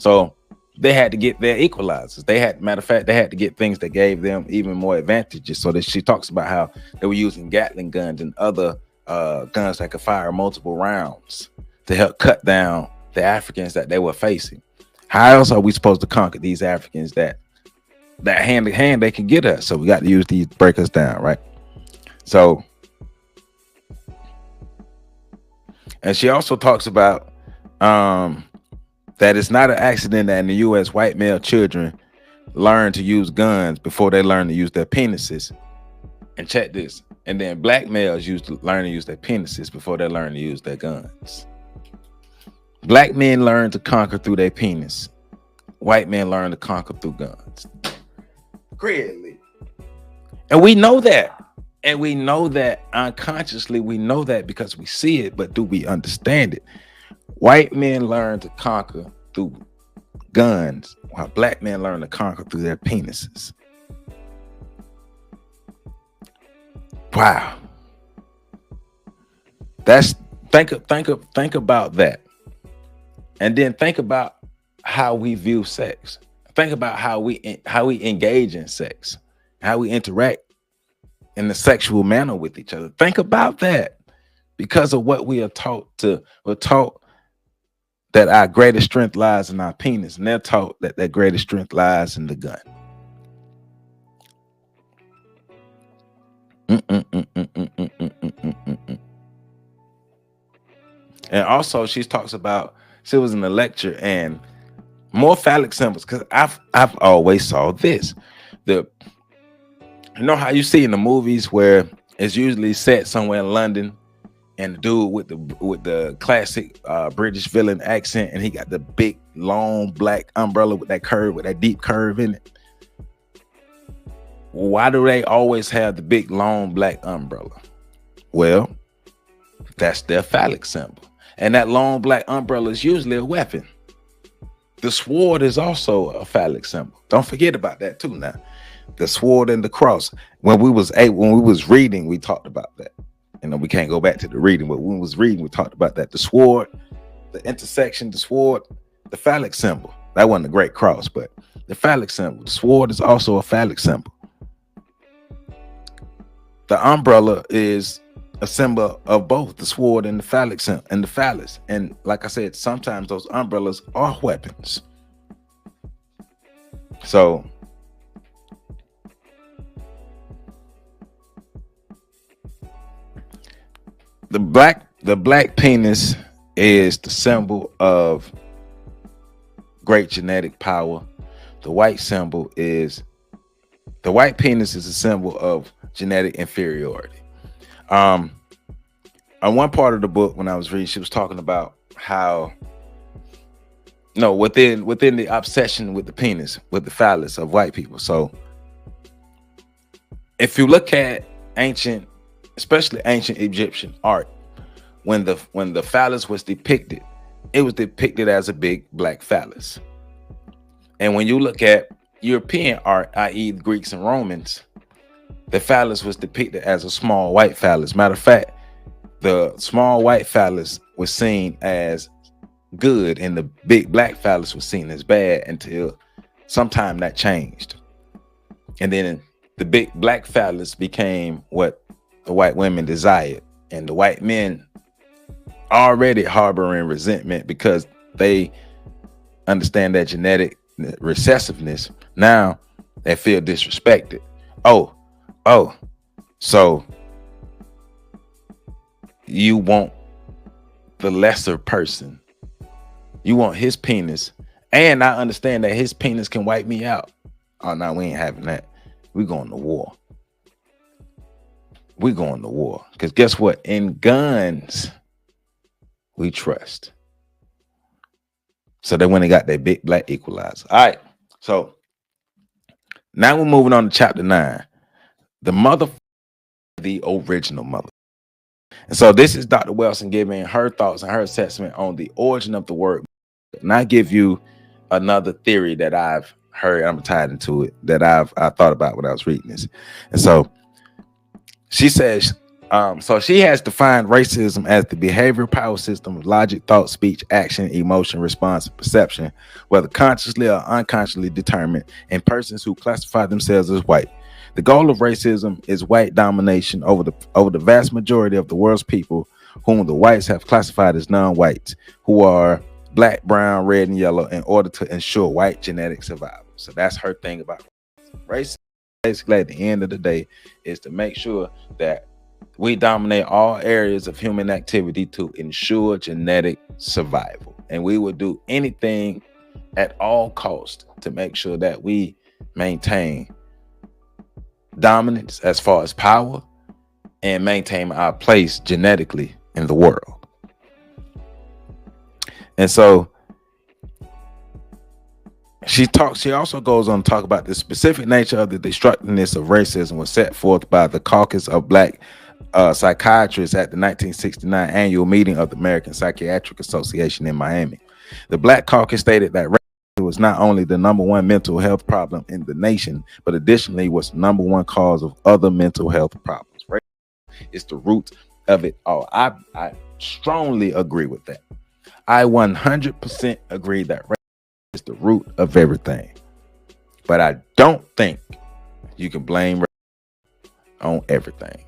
So they had to get their equalizers. Matter of fact, they had to get things that gave them even more advantages. So that she talks about how they were using Gatling guns and other guns that could fire multiple rounds to help cut down the Africans that they were facing. How else are we supposed to conquer these Africans that hand to hand they can get us? So we got to use these break us down, right? So, and she also talks about that it's not an accident that in the U.S. white male children learn to use guns before they learn to use their penises. And check this. And then black males learn to use their penises before they learn to use their guns. Black men learn to conquer through their penis. White men learn to conquer through guns. Clearly. And we know that. And we know that unconsciously. We know that because we see it, but do we understand it? White men learn to conquer through guns, while black men learn to conquer through their penises. Wow. That's think about that. And then think about how we view sex. Think about how we engage in sex, how we interact in the sexual manner with each other. Think about that. Because of what we are taught we're taught that our greatest strength lies in our penis, and they're taught that their greatest strength lies in the gun. And also she talks about, she was in a lecture, and more phallic symbols, because I've always saw this. You know how you see in the movies where it's usually set somewhere in London, and the dude with the classic British villain accent, and he got the big long black umbrella with that deep curve in it. Why do they always have the big long black umbrella? Well, that's their phallic symbol. And that long black umbrella is usually a weapon. The sword is also a phallic symbol. Don't forget about that too now. The sword and the cross. When we was reading, we talked about that. You know, we can't go back to the reading, but when we was reading, we talked about that. The sword, the intersection, the sword, the phallic symbol. That wasn't a great cross, but the phallic symbol. The sword is also a phallic symbol. The umbrella is a symbol of both the sword and the phallic symbol and the phallus. And like I said, sometimes those umbrellas are weapons. So the black penis is the symbol of great genetic power. The white penis is a symbol of genetic inferiority. On one part of the book, when I was reading, she was talking about how within the obsession with the penis, with the phallus of white people. So if you look at especially ancient Egyptian art, when the phallus was depicted, it was depicted as a big black phallus. And when you look at European art, i.e. the Greeks and Romans, the phallus was depicted as a small white phallus. Matter of fact, the small white phallus was seen as good and the big black phallus was seen as bad until sometime that changed. And then the big black phallus became what the white women desired. And the white men already harboring resentment because they understand that genetic recessiveness. Now they feel disrespected. Oh, so you want the lesser person. You want his penis. And I understand that his penis can wipe me out. Oh, no, we ain't having that. We're going to war. We're going to war. Because guess what? In guns, we trust. So they went and got that big black equalizer. All right. So now we're moving on to chapter 9. The original mother. And so this is Dr. Welsing giving her thoughts and her assessment on the origin of the word. And I give you another theory that I've heard, I'm tied into it, that I thought about when I was reading this. And so she says, so she has defined racism as the behavioral power system of logic, thought, speech, action, emotion, response, and perception, whether consciously or unconsciously determined in persons who classify themselves as white. The goal of racism is white domination over the vast majority of the world's people, whom the whites have classified as non-whites, who are black, brown, red, and yellow in order to ensure white genetic survival. So that's her thing about race. Basically, at the end of the day, is to make sure that we dominate all areas of human activity to ensure genetic survival. And we will do anything at all costs to make sure that we maintain dominance as far as power and maintain our place genetically in the world. And so she also goes on to talk about the specific nature of the destructiveness of racism was set forth by the caucus of black psychiatrists at the 1969 annual meeting of the American Psychiatric Association in Miami. The Black Caucus stated that racism was not only the #1 mental health problem in the nation, but additionally was the #1 cause of other mental health problems. Racism is the root of it all. I strongly agree with that. I 100% agree that racism is the root of everything. But I don't think you can blame racism on everything.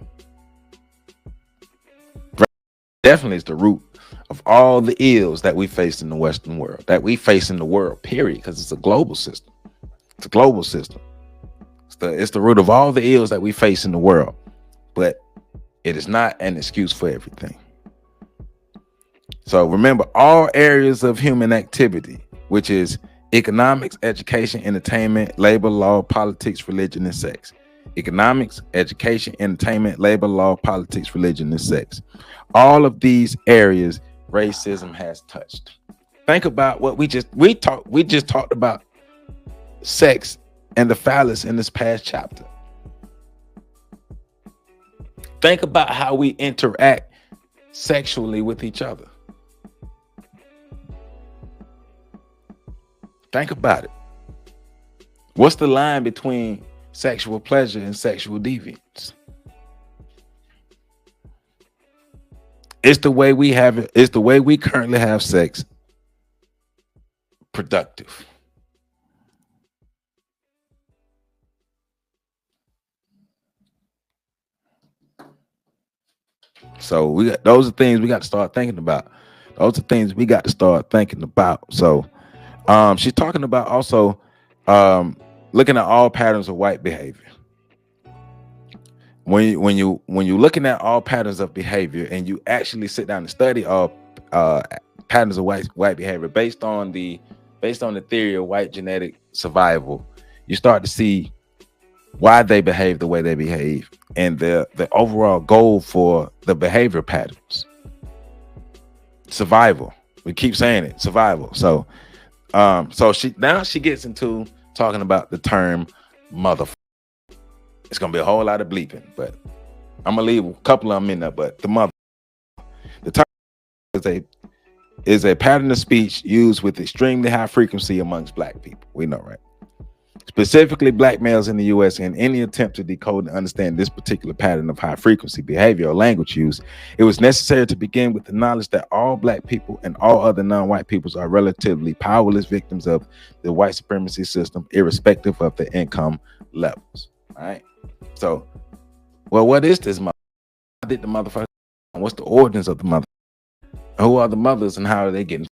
Definitely is the root of all the ills that we face in the Western world, that we face in the world, period, because it's a global system. It's a global system. It's the root of all the ills that we face in the world, but it is not an excuse for everything. So remember, all areas of human activity, which is economics, education, entertainment, labor, law, politics, religion, and sex. Economics, education, entertainment, labor, law, politics, religion, and sex. All of these areas racism has touched. Think about what we just talked about sex and the phallus in this past chapter. Think about how we interact sexually with each other. Think about it. What's the line between sexual pleasure and sexual deviance? It's the way we have it. It's the way we currently have sex productive. So those are things we got to start thinking about. Those are things we got to start thinking about. So she's talking about also looking at all patterns of white behavior. When you're looking at all patterns of behavior and you actually sit down and study all patterns of white behavior based on the theory of white genetic survival, you start to see why they behave the way they behave and the overall goal for the behavior patterns. Survival. We keep saying it, survival. So she gets into talking about the term motherfucker. It's gonna be a whole lot of bleeping, but I'm gonna leave a couple of them in there. But the term is a pattern of speech used with extremely high frequency amongst black people. We know, right? Specifically black males in the U.S. In any attempt to decode and understand this particular pattern of high frequency behavior or language use, it was necessary to begin with the knowledge that all black people and all other non-white peoples are relatively powerless victims of the white supremacy system, irrespective of their income levels. All right. So, well, what is this motherfucker? How did the motherfucker? What's the origins of the mother? Who are the mothers and how are they getting?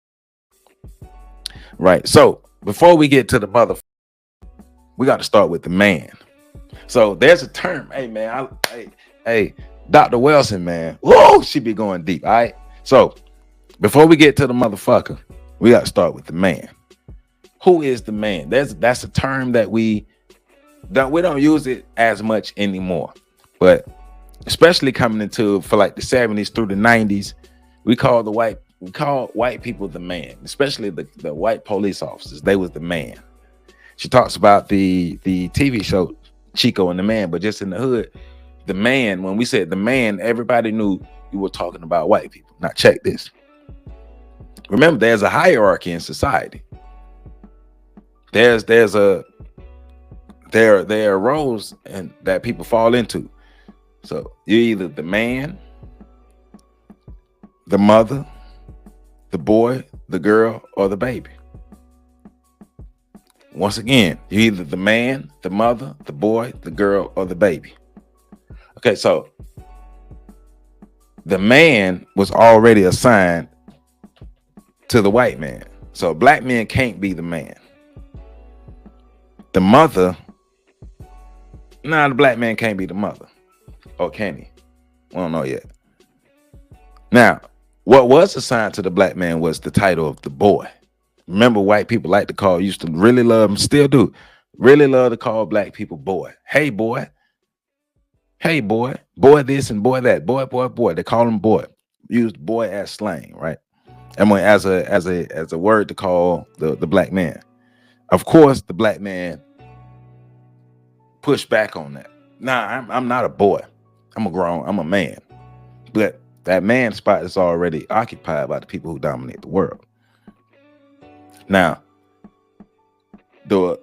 Right. So before we get to the motherfucker, we got to start with the man. So there's a term. Hey man, hey, Dr. Welsing, man. Whoa, she be going deep. All right. So before we get to the motherfucker, we got to start with the man. Who is the man? That's a term that we don't use it as much anymore, but especially coming into for like the 70s through the 90s, we call white people the man, especially the white police officers. They was the man. She talks about the TV show Chico and the Man, but just in the hood, the man, when we said the man, everybody knew you were talking about white people. Now check this. Remember, there's a hierarchy in society. There are roles and that people fall into. So you're either the man, the mother, the boy, the girl, or the baby. Once again, you're either the man, the mother, the boy, the girl, or the baby. Okay, so the man was already assigned to the white man. So black men can't be the man. The mother, the black man can't be the mother. Or can he? We don't know yet. Now, what was assigned to the black man was the title of the boy. Remember, white people like to call, used to really love, still do, really love to call black people boy. Hey, boy. Hey, boy. Boy this and boy that. Boy, boy, boy. They call him boy. Used boy as slang, right? And as a word to call the black man. Of course, the black man pushed back on that. Nah, I'm not a boy. I'm a man. But that man spot is already occupied by the people who dominate the world. Now, the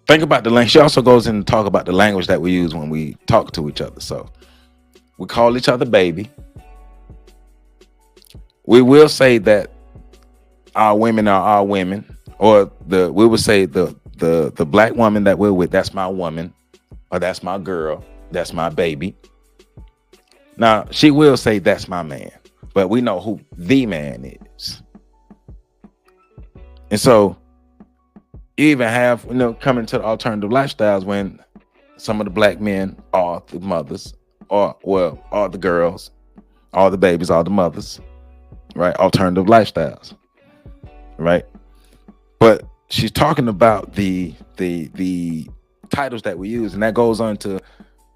think about the language. She also goes in and talk about the language that we use when we talk to each other. So we call each other baby. We will say that our women are our women, or we would say the black woman that we're with, that's my woman, or that's my girl, that's my baby. Now, she will say that's my man, but we know who the man is. And so you even have, coming to the alternative lifestyles when some of the black men are the mothers, are the girls, all the babies, all the mothers, right? Alternative lifestyles, right? But she's talking about the titles that we use, and that goes on to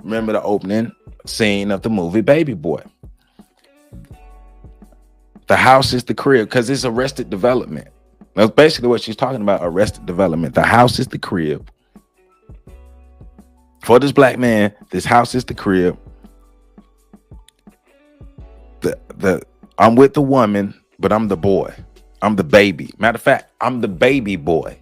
remember the opening scene of the movie Baby Boy. The house is the crib, because it's arrested development. That's basically what she's talking about, arrested development. The house is the crib. For this black man, this house is the crib. I'm with the woman, but I'm the boy. I'm the baby. Matter of fact, I'm the baby boy.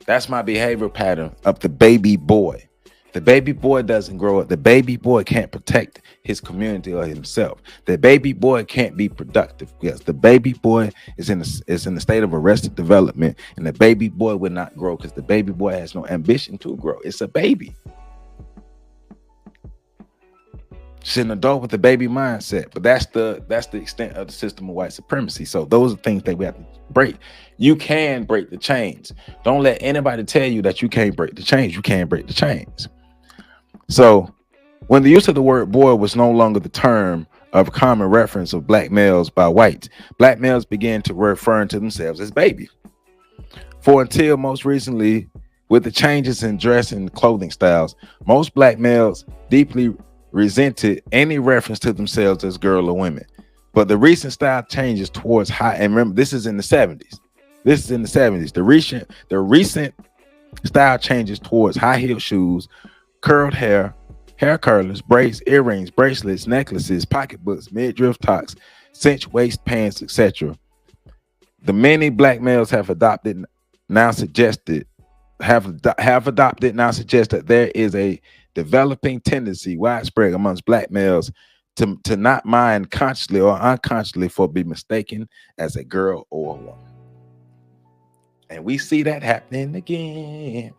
That's my behavior pattern of the baby boy. The baby boy doesn't grow up. The baby boy can't protect his community or himself. The baby boy can't be productive. Yes, the baby boy is in the state of arrested development, and the baby boy will not grow because the baby boy has no ambition to grow. It's a baby. She's an adult with a baby mindset, but that's the extent of the system of white supremacy. So those are things that we have to break. You can break the chains. Don't let anybody tell you that you can't break the chains. You can't break the chains. So when the use of the word boy was no longer the term of common reference of black males by whites, black males began to refer to themselves as baby. For until most recently, with the changes in dress and clothing styles, most black males deeply resented any reference to themselves as girl or women. But the recent style changes towards high, and remember, this is in the 70s. This is in the 70s. The recent style changes towards high-heeled shoes, curled hair, hair curlers, braids, earrings, bracelets, necklaces, pocketbooks, midriff tops, cinch waist pants, etc. The many black males have adopted now suggest that there is a developing tendency widespread amongst black males to not mind consciously or unconsciously for being mistaken as a girl or a woman. And we see that happening again.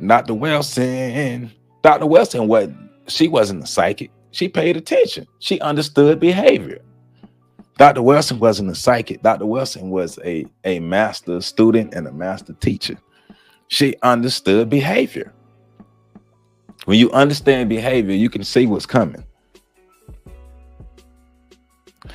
Dr. Welsing, she wasn't a psychic. She paid attention. She understood behavior. Dr. Welsing wasn't a psychic. Dr. Welsing was a master student and a master teacher. She understood behavior. When you understand behavior, you can see what's coming.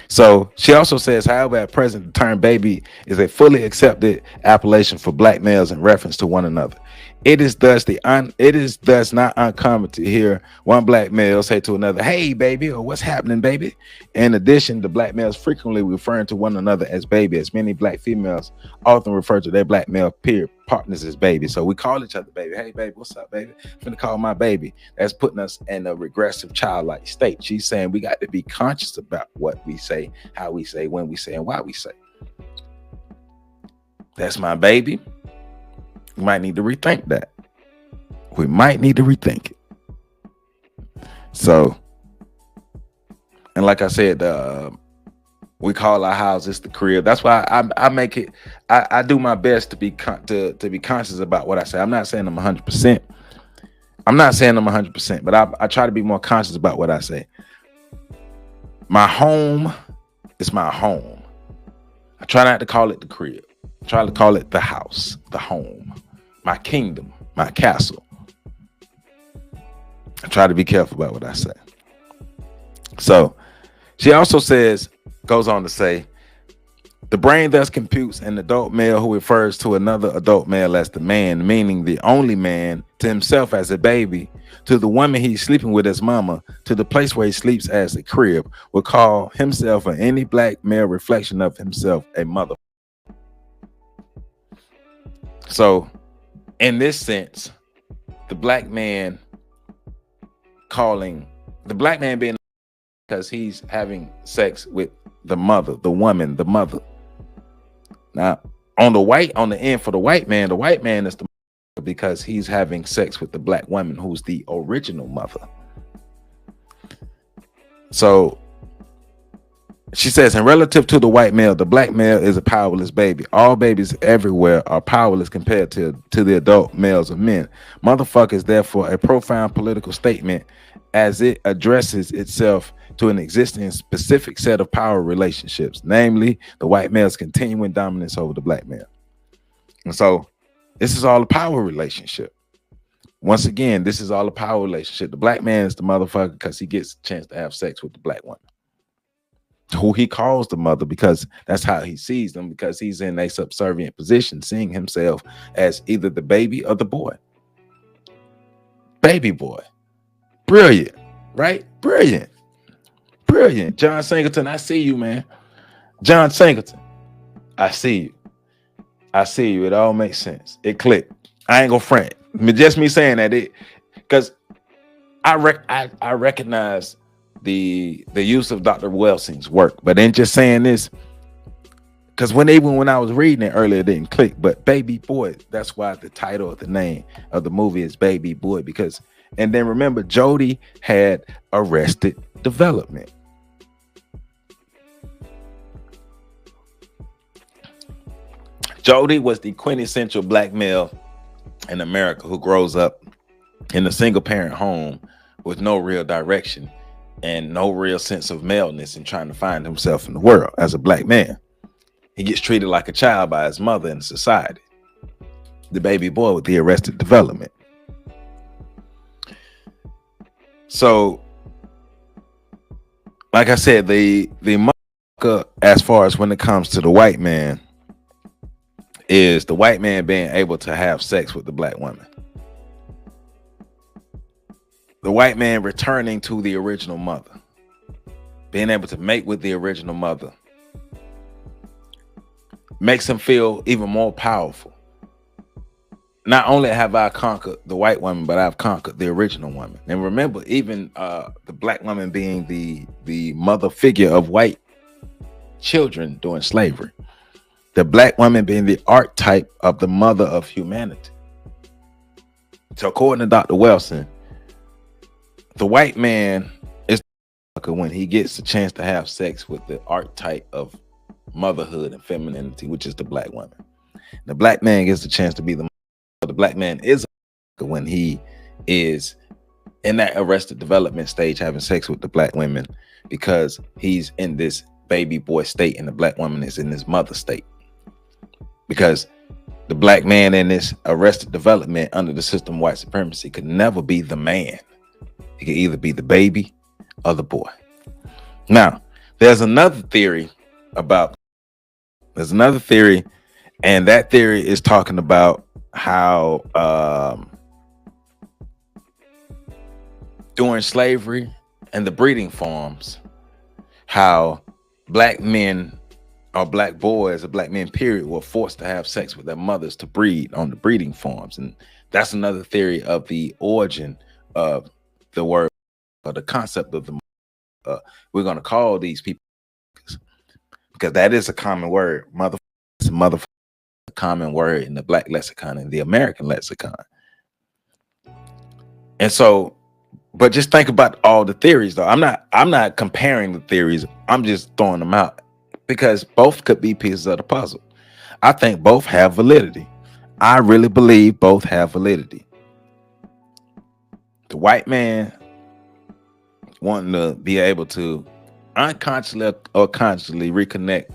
So she also says, however, at present, the term baby is a fully accepted appellation for black males in reference to one another. It is thus not uncommon to hear one black male say to another, "Hey, baby," or "What's happening, baby?" In addition, the black males frequently referring to one another as baby, as many black females often refer to their black male peer partners as baby. So we call each other baby. "Hey, baby, what's up, baby? I'm gonna call my baby." That's putting us in a regressive childlike state. She's saying we got to be conscious about what we say, how we say, when we say, and why we say. That's my baby. We might need to rethink that. We might need to rethink it. So, and like I said, we call our houses the crib. That's why I make it. I do my best to be conscious about what I say. I'm not saying I'm 100%. But I try to be more conscious about what I say. My home It's my home. I try not to call it the crib. I try to call it the house, the home, my kingdom, my castle. I try to be careful about what I say. So she also goes on to say, the brain thus computes an adult male who refers to another adult male as the man, meaning the only man, to himself as a baby, to the woman he's sleeping with as mama, to the place where he sleeps as a crib, will call himself or any black male reflection of himself a mother. So in this sense, the black man being, because he's having sex with the mother, the woman, the mother. Now, on the end for the white man is the mother because he's having sex with the black woman who's the original mother. So she says, and relative to the white male, the black male is a powerless baby. All babies everywhere are powerless compared to the adult males of men. Motherfucker is therefore a profound political statement as it addresses itself to an existing specific set of power relationships, namely the white male's continuing dominance over the black male. And so this is all a power relationship. Once again, this is all a power relationship. The black man is the motherfucker because he gets a chance to have sex with the black woman, who he calls the mother because that's how he sees them, because he's in a subservient position, seeing himself as either the baby or the boy. Baby boy. Brilliant, right? Brilliant. John Singleton, I see you, man. John Singleton, I see you. It all makes sense. It clicked. I ain't gonna front. Just me saying that, because I recognize the use of Dr. Welsing's work, but then just saying this, because when I was reading it earlier, it didn't click. But Baby Boy, that's why the title of the name of the movie is Baby Boy, because, and then remember, Jody had Arrested Development. Jody was the quintessential black male in America who grows up in a single parent home with no real direction and no real sense of maleness and trying to find himself in the world as a black man. He gets treated like a child by his mother in society. The baby boy with the Arrested Development. So, like I said, the motherfucker, as far as when it comes to the white man, is the white man being able to have sex with the black woman. The white man returning to the original mother, being able to mate with the original mother, makes him feel even more powerful. Not only have I conquered the white woman, but I've conquered the original woman. And remember, even the black woman being the mother figure of white children during slavery. The black woman being the archetype of the mother of humanity. So according to Dr. Welsing, the white man is when he gets a chance to have sex with the archetype of motherhood and femininity, which is the black woman. The black man gets the chance to be the black man is when he is in that Arrested Development stage having sex with the black women, because he's in this baby boy state and the black woman is in this mother state. Because the black man in this Arrested Development under the system of white supremacy could never be the man. He could either be the baby or the boy. Now, there's another theory, and that theory is talking about how during slavery and the breeding farms, how black men or black boys or black men period were forced to have sex with their mothers to breed on the breeding farms. And that's another theory of the origin of the word or the concept of the we're going to call these people, because that is a common word. Motherfucker, a common word in the black lexicon and the American lexicon. And so, but just think about all the theories though. I'm not comparing the theories. I'm just throwing them out because both could be pieces of the puzzle. I think both have validity. I really believe both have validity. The white man wanting to be able to unconsciously or consciously reconnect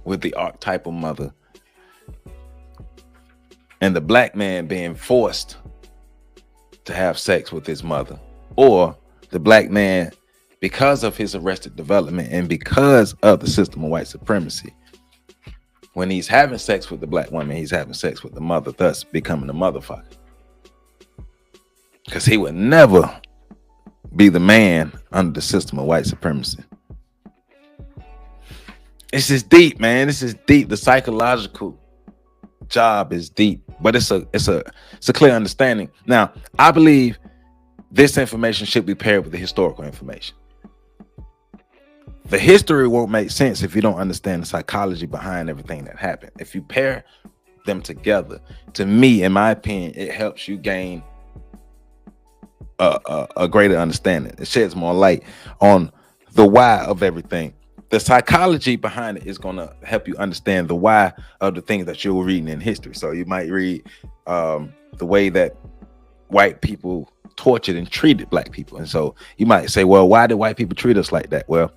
with the archetypal mother, and the black man being forced to have sex with his mother, or the black man, because of his arrested development and because of the system of white supremacy, when he's having sex with the black woman, he's having sex with the mother, thus becoming a motherfucker. Because he would never be the man under the system of white supremacy. This is deep, man. This is deep. The psychological job is deep, but it's a clear understanding. Now, I believe this information should be paired with the historical information. The history won't make sense if you don't understand the psychology behind everything that happened. If you pair them together, to me, in my opinion, it helps you gain a greater understanding. It sheds more light on the why of everything. The psychology behind it is going to help you understand the why of the things that you're reading in history. So you might read the way that white people tortured and treated black people. And so you might say, well, why did white people treat us like that? Well,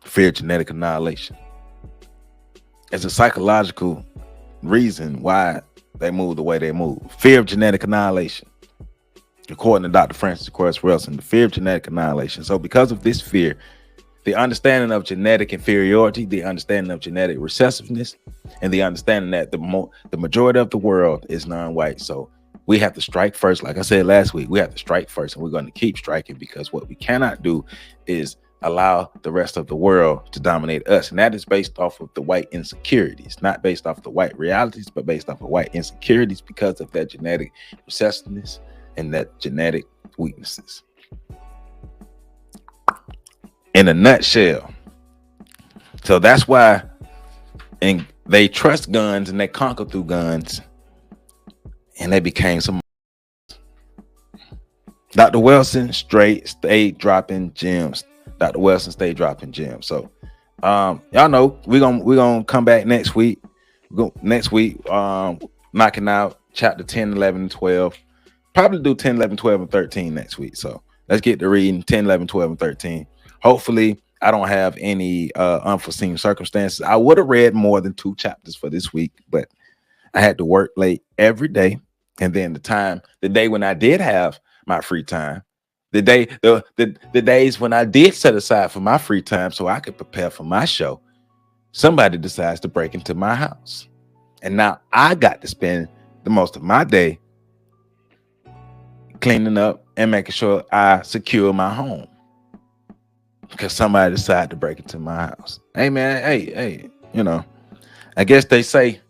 fear of genetic annihilation. It's a psychological reason why they move the way they move. Fear of genetic annihilation. According to Dr. Francis Cress Welsing, the fear of genetic annihilation. So because of this fear, the understanding of genetic inferiority, the understanding of genetic recessiveness, and the understanding that the majority of the world is non-white. So we have to strike first. Like I said last week, we have to strike first, and we're going to keep striking, because what we cannot do is allow the rest of the world to dominate us. And that is based off of the white insecurities, not based off the white realities, but based off of white insecurities because of that genetic recessiveness and that genetic weaknesses. In a nutshell. So that's why they trust guns and they conquer through guns, and they became some. Dr. Welsing stayed dropping gems. Dr. Welsing stayed dropping gems. So y'all know we're gonna come back next week. Knocking out chapter 10, 11, and 12. Probably do 10, 11, 12, and 13 next week. So let's get to reading 10, 11, 12, and 13. Hopefully, I don't have any unforeseen circumstances. I would have read more than 2 chapters for this week, but I had to work late every day. And then the day when I did have my free time, the days when I did set aside for my free time so I could prepare for my show, somebody decides to break into my house. And now I got to spend the most of my day cleaning up and making sure I secure my home, because somebody decided to break into my house. Hey man, hey, I guess they say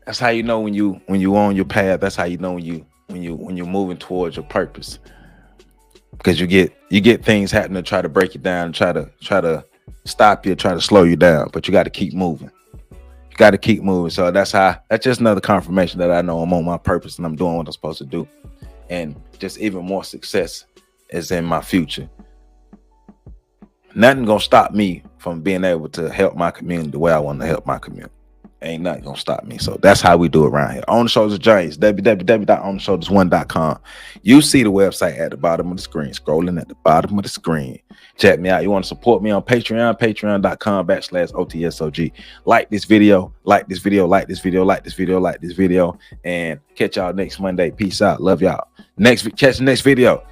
that's how you know when you on your path. That's how you know when you're moving towards your purpose, because you get things happening to try to break you down, try to stop you, try to slow you down, but you got to keep moving. You got to keep moving. So that's just another confirmation that I know I'm on my purpose and I'm doing what I'm supposed to do, and just even more success is in my future. Nothing gonna stop me from being able to help my community the way I want to help my community. Ain't nothing gonna stop me. So that's how we do it around here. On the Shoulders of Giants, www.ontheshoulders1.com. You see the website at the bottom of the screen, scrolling at the bottom of the screen. Check me out. You want to support me on Patreon, patreon.com/OTSOG. Like this video, and catch y'all next Monday. Peace out. Love y'all. Catch the next video.